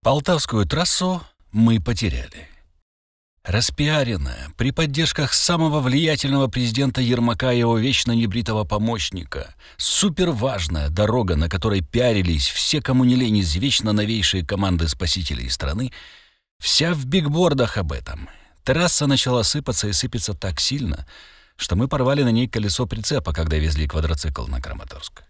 Полтавскую трассу мы потеряли. Распиаренная, при поддержках самого влиятельного президента Ермака и его вечно небритого помощника, суперважная дорога, на которой пиарились все, кому не лень, извечно новейшие команды спасителей страны, вся в бигбордах об этом. Трасса начала сыпаться и сыпется так сильно, что мы порвали на ней колесо прицепа, когда везли квадроцикл на Краматорск.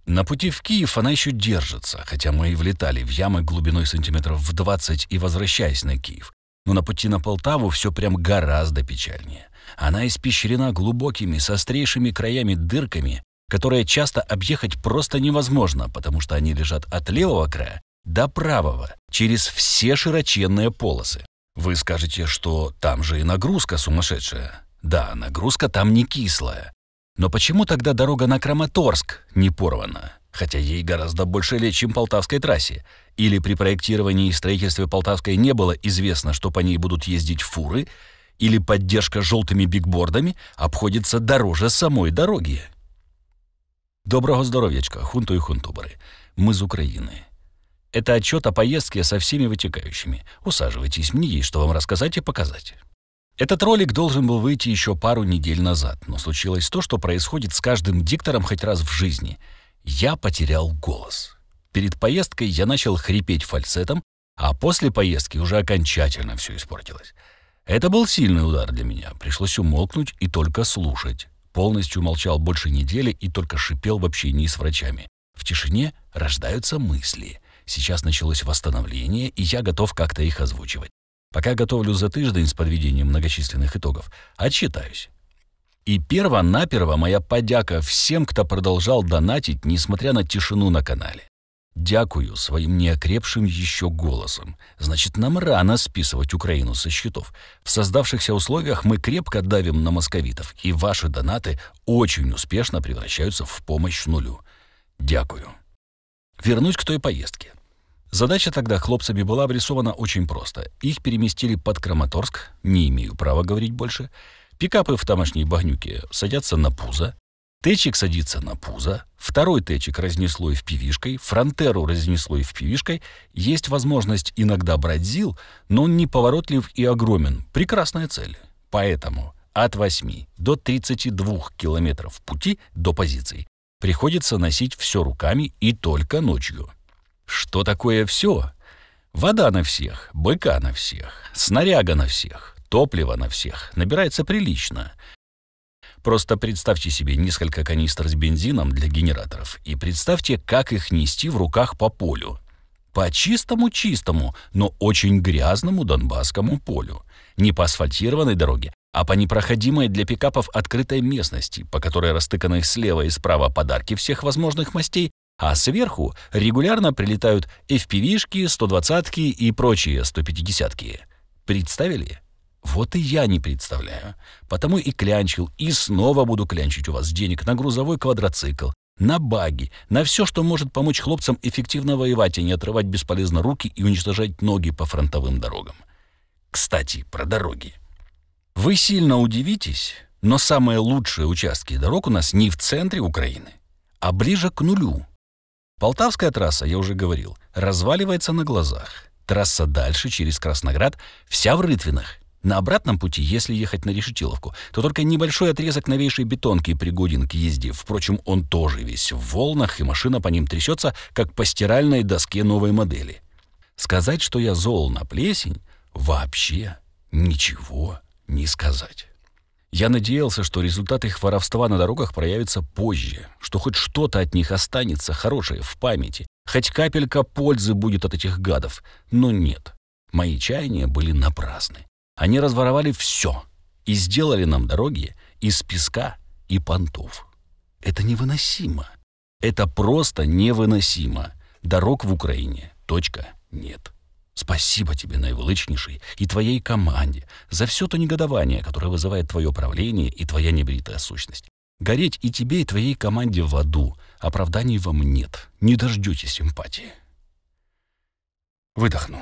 На пути в Киев она еще держится, хотя мы и влетали в ямы глубиной сантиметров в 20 и возвращаясь на Киев. Но на пути на Полтаву все прям гораздо печальнее. Она испещрена глубокими, с острейшими краями-дырками, которые часто объехать просто невозможно, потому что они лежат от левого края до правого, через все широченные полосы. Вы скажете, что там же и нагрузка сумасшедшая. Да, нагрузка там не кислая. Но почему тогда дорога на Краматорск не порвана? Хотя ей гораздо больше лет, чем Полтавской трассе. Или при проектировании и строительстве Полтавской не было известно, что по ней будут ездить фуры, или поддержка желтыми бигбордами обходится дороже самой дороги. Доброго здоровьячка, хунту и хунтубары. Мы из Украины. Это отчет о поездке со всеми вытекающими. Усаживайтесь, мне есть что вам рассказать и показать. Этот ролик должен был выйти еще пару недель назад, но случилось то, что происходит с каждым диктором хоть раз в жизни. Я потерял голос. Перед поездкой я начал хрипеть фальцетом, а после поездки уже окончательно все испортилось. Это был сильный удар для меня. Пришлось умолкнуть и только слушать. Полностью молчал больше недели и только шипел в общении с врачами. В тишине рождаются мысли. Сейчас началось восстановление, и я готов как-то их озвучивать. Пока готовлю за тыждень с подведением многочисленных итогов, отчитаюсь. И перво-наперво моя подяка всем, кто продолжал донатить, несмотря на тишину на канале. Дякую своим неокрепшим еще голосом. Значит, нам рано списывать Украину со счетов. В создавшихся условиях мы крепко давим на московитов, и ваши донаты очень успешно превращаются в помощь нулю. Дякую. Вернусь к той поездке. Задача тогда хлопцами была обрисована очень просто. Их переместили под Краматорск, не имею права говорить больше. Пикапы в тамошней багнюке садятся на пузо, течик садится на пузо, второй течик разнесло и впивишкой, фронтеру разнесло и впивишкой. Есть возможность иногда брать ЗИЛ, но он неповоротлив и огромен. Прекрасная цель. Поэтому от 8 до 32 километров пути до позиций приходится носить все руками и только ночью. Что такое все? Вода на всех, быка на всех, снаряга на всех, топливо на всех. Набирается прилично. Просто представьте себе несколько канистр с бензином для генераторов и представьте, как их нести в руках по полю. По чистому-чистому, но очень грязному донбасскому полю. Не по асфальтированной дороге, а по непроходимой для пикапов открытой местности, по которой растыканы слева и справа подарки всех возможных мастей, а сверху регулярно прилетают FPV-шки, 120-ки и прочие 150-ки. Представили? Вот и я не представляю. Потому и клянчил, и снова буду клянчить у вас денег на грузовой квадроцикл, на баги, на все, что может помочь хлопцам эффективно воевать, а не отрывать бесполезно руки и уничтожать ноги по фронтовым дорогам. Кстати, про дороги. Вы сильно удивитесь, но самые лучшие участки дорог у нас не в центре Украины, а ближе к нулю. Полтавская трасса, я уже говорил, разваливается на глазах. Трасса дальше, через Красноград, вся в рытвинах. На обратном пути, если ехать на Решетиловку, то только небольшой отрезок новейшей бетонки пригоден к езде. Впрочем, он тоже весь в волнах, и машина по ним трясется, как по стиральной доске новой модели. Сказать, что я зол на плесень, вообще ничего не сказать. Я надеялся, что результат их воровства на дорогах проявится позже, что хоть что-то от них останется хорошее в памяти, хоть капелька пользы будет от этих гадов. Но нет, мои чаяния были напрасны. Они разворовали все и сделали нам дороги из песка и понтов. Это невыносимо. Это просто невыносимо. Дорог в Украине. Точка. Нет. Спасибо тебе, наивеличнейший, и твоей команде за все то негодование, которое вызывает твое правление и твоя небритая сущность. Гореть и тебе, и твоей команде в аду. Оправданий вам нет. Не дождетесь симпатии. Выдохну.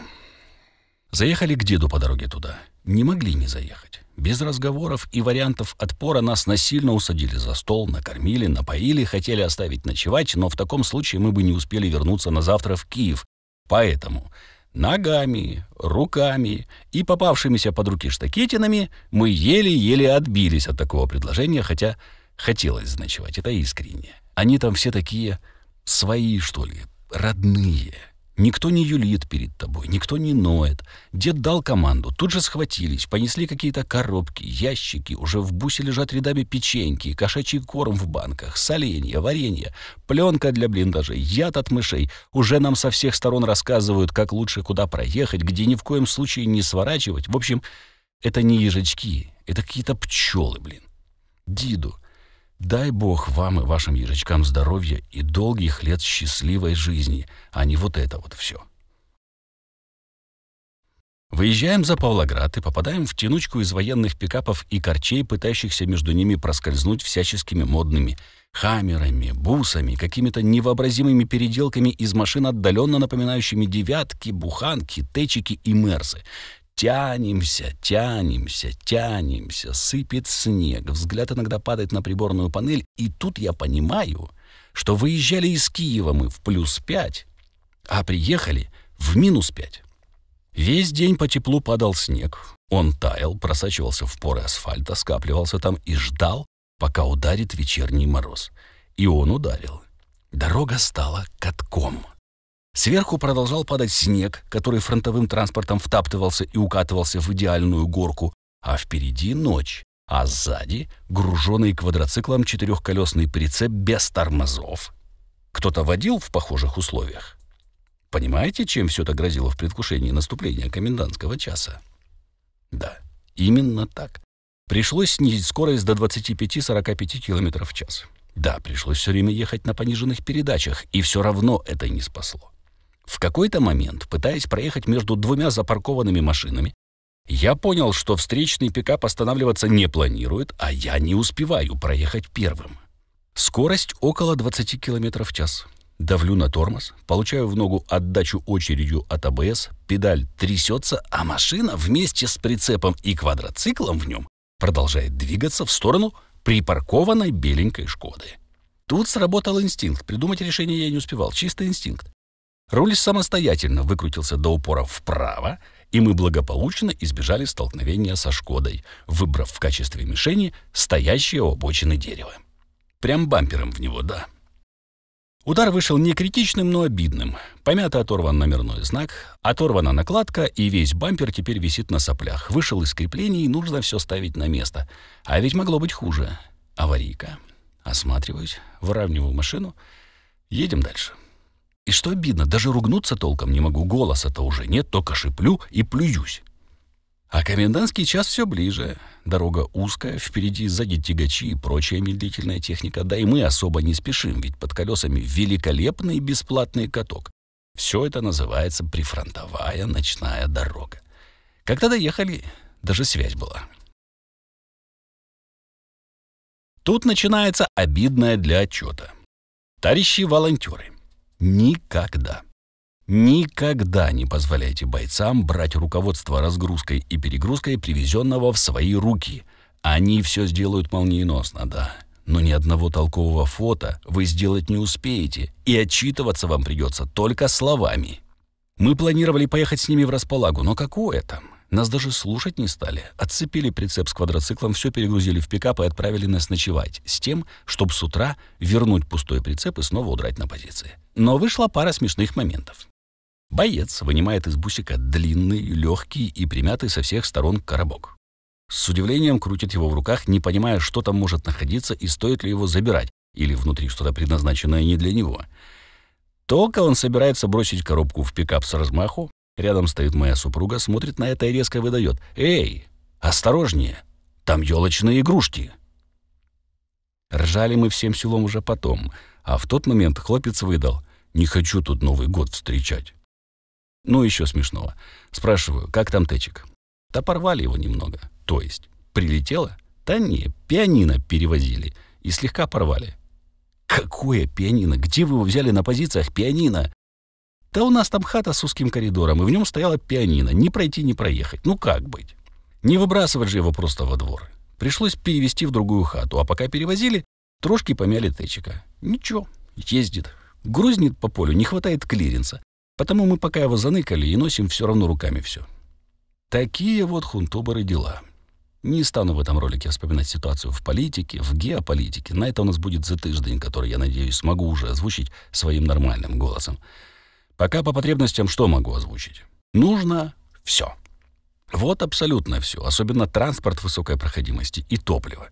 Заехали к деду по дороге туда. Не могли не заехать. Без разговоров и вариантов отпора нас насильно усадили за стол, накормили, напоили, хотели оставить ночевать, но в таком случае мы бы не успели вернуться на завтра в Киев. Поэтому Ногами, руками и попавшимися под руки штакетинами мы еле-еле отбились от такого предложения, хотя хотелось заночевать, это искренне. Они там все такие свои, что ли, родные. Никто не юлит перед тобой, никто не ноет. Дед дал команду, тут же схватились, понесли какие-то коробки, ящики, уже в бусе лежат рядами печеньки, кошачий корм в банках, соленья, варенье, пленка для блиндажей, яд от мышей. Уже нам со всех сторон рассказывают, как лучше куда проехать, где ни в коем случае не сворачивать. В общем, это не ежачки, это какие-то пчелы, блин. Диду, дай бог вам и вашим ежачкам здоровья и долгих лет счастливой жизни, а не вот это вот все. Выезжаем за Павлоград и попадаем в тянучку из военных пикапов и корчей, пытающихся между ними проскользнуть всяческими модными хаммерами, бусами, какими-то невообразимыми переделками из машин, отдаленно напоминающими девятки, буханки, течики и мерсы. Тянемся, сыпет снег, взгляд иногда падает на приборную панель, и тут я понимаю, что выезжали из Киева мы в +5, а приехали в -5. Весь день по теплу падал снег, он таял, просачивался в поры асфальта, скапливался там и ждал, пока ударит вечерний мороз. И он ударил. Дорога стала катком. Сверху продолжал падать снег, который фронтовым транспортом втаптывался и укатывался в идеальную горку, а впереди ночь, а сзади груженный квадроциклом четырехколесный прицеп без тормозов. Кто-то водил в похожих условиях? Понимаете, чем все это грозило в предвкушении наступления комендантского часа? Да, именно так. Пришлось снизить скорость до 25-45 км в час. Да, пришлось все время ехать на пониженных передачах, и все равно это не спасло. В какой-то момент, пытаясь проехать между двумя запаркованными машинами, я понял, что встречный пикап останавливаться не планирует, а я не успеваю проехать первым. Скорость около 20 км в час. Давлю на тормоз, получаю в ногу отдачу очередью от АБС, педаль трясется, а машина вместе с прицепом и квадроциклом в нем продолжает двигаться в сторону припаркованной беленькой «Шкоды». Тут сработал инстинкт. Придумать решение я не успевал. Чистый инстинкт. Руль самостоятельно выкрутился до упора вправо, и мы благополучно избежали столкновения со «Шкодой», выбрав в качестве мишени стоящее у обочины дерево. Прям бампером в него, да. Удар вышел не критичным, но обидным. Помят и оторван номерной знак, оторвана накладка, и весь бампер теперь висит на соплях. Вышел из креплений, и нужно все ставить на место. А ведь могло быть хуже. Аварийка. Осматриваюсь, выравниваю машину. Едем дальше. И что обидно, даже ругнуться толком не могу. Голоса-то уже нет, только шиплю и плююсь. А комендантский час все ближе. Дорога узкая, впереди сзади тягачи и прочая медлительная техника. Да и мы особо не спешим, ведь под колесами великолепный бесплатный каток. Все это называется прифронтовая ночная дорога. Когда доехали, даже связь была. Тут начинается обидное для отчета. Товарищи волонтеры, никогда не позволяйте бойцам брать руководство разгрузкой и перегрузкой привезенного в свои руки. Они все сделают молниеносно, да. Но ни одного толкового фото вы сделать не успеете, и отчитываться вам придется только словами. Мы планировали поехать с ними в Располагу, но какое там? Нас даже слушать не стали. Отцепили прицеп с квадроциклом, все перегрузили в пикап и отправили нас ночевать, с тем, чтобы с утра вернуть пустой прицеп и снова удрать на позиции. Но вышла пара смешных моментов. Боец вынимает из бусика длинный, легкий и примятый со всех сторон коробок. С удивлением крутит его в руках, не понимая, что там может находиться и стоит ли его забирать, или внутри что-то предназначенное не для него. Только он собирается бросить коробку в пикап с размаху, рядом стоит моя супруга, смотрит на это и резко выдает: «Эй, осторожнее, там елочные игрушки!» Ржали мы всем селом уже потом, а в тот момент хлопец выдал: «Не хочу тут Новый год встречать». Ну, еще смешного. Спрашиваю: «Как там Тэчик?» Да порвали его немного. То есть, прилетело? Да не, пианино перевозили и слегка порвали. Какое пианино? Где вы его взяли на позициях пианино? Да у нас там хата с узким коридором, и в нем стояло пианино. Не пройти, не проехать. Ну как быть? Не выбрасывать же его просто во двор. Пришлось перевезти в другую хату, а пока перевозили, трошки помяли Тэчика. Ничего, ездит. Грузнет по полю, не хватает клиренса. Потому мы пока его заныкали и носим все равно руками все. Такие вот хунтуборы дела. Не стану в этом ролике вспоминать ситуацию в политике, в геополитике. На это у нас будет за тиждень, который, я надеюсь, смогу уже озвучить своим нормальным голосом. Пока по потребностям что могу озвучить? Нужно все. Вот абсолютно все, особенно транспорт высокой проходимости и топливо.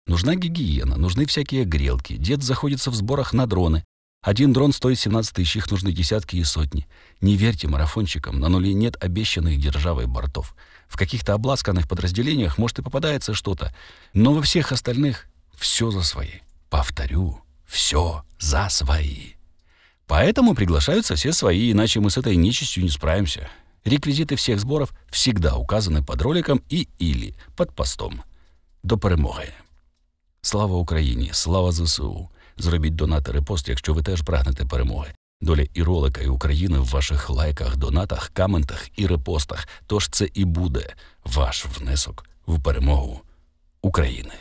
Нужна гигиена, нужны всякие грелки. Дед заходится в сборах на дроны. Один дрон стоит 17 тысяч, их нужны десятки и сотни. Не верьте марафончикам, на нуле нет обещанных державой бортов. В каких-то обласканных подразделениях, может, и попадается что-то, но во всех остальных все за свои. Повторю, все за свои. Поэтому приглашаются все свои, иначе мы с этой нечистью не справимся. Реквизиты всех зборов всегда указаны под роликом і или под постом. До перемоги. Слава Україні, слава ЗСУ. Зробіть донат і репост, якщо ви теж прагнете перемоги. Доля і ролика, і України в ваших лайках, донатах, коментах і репостах. Тож це і буде ваш внесок в перемогу України.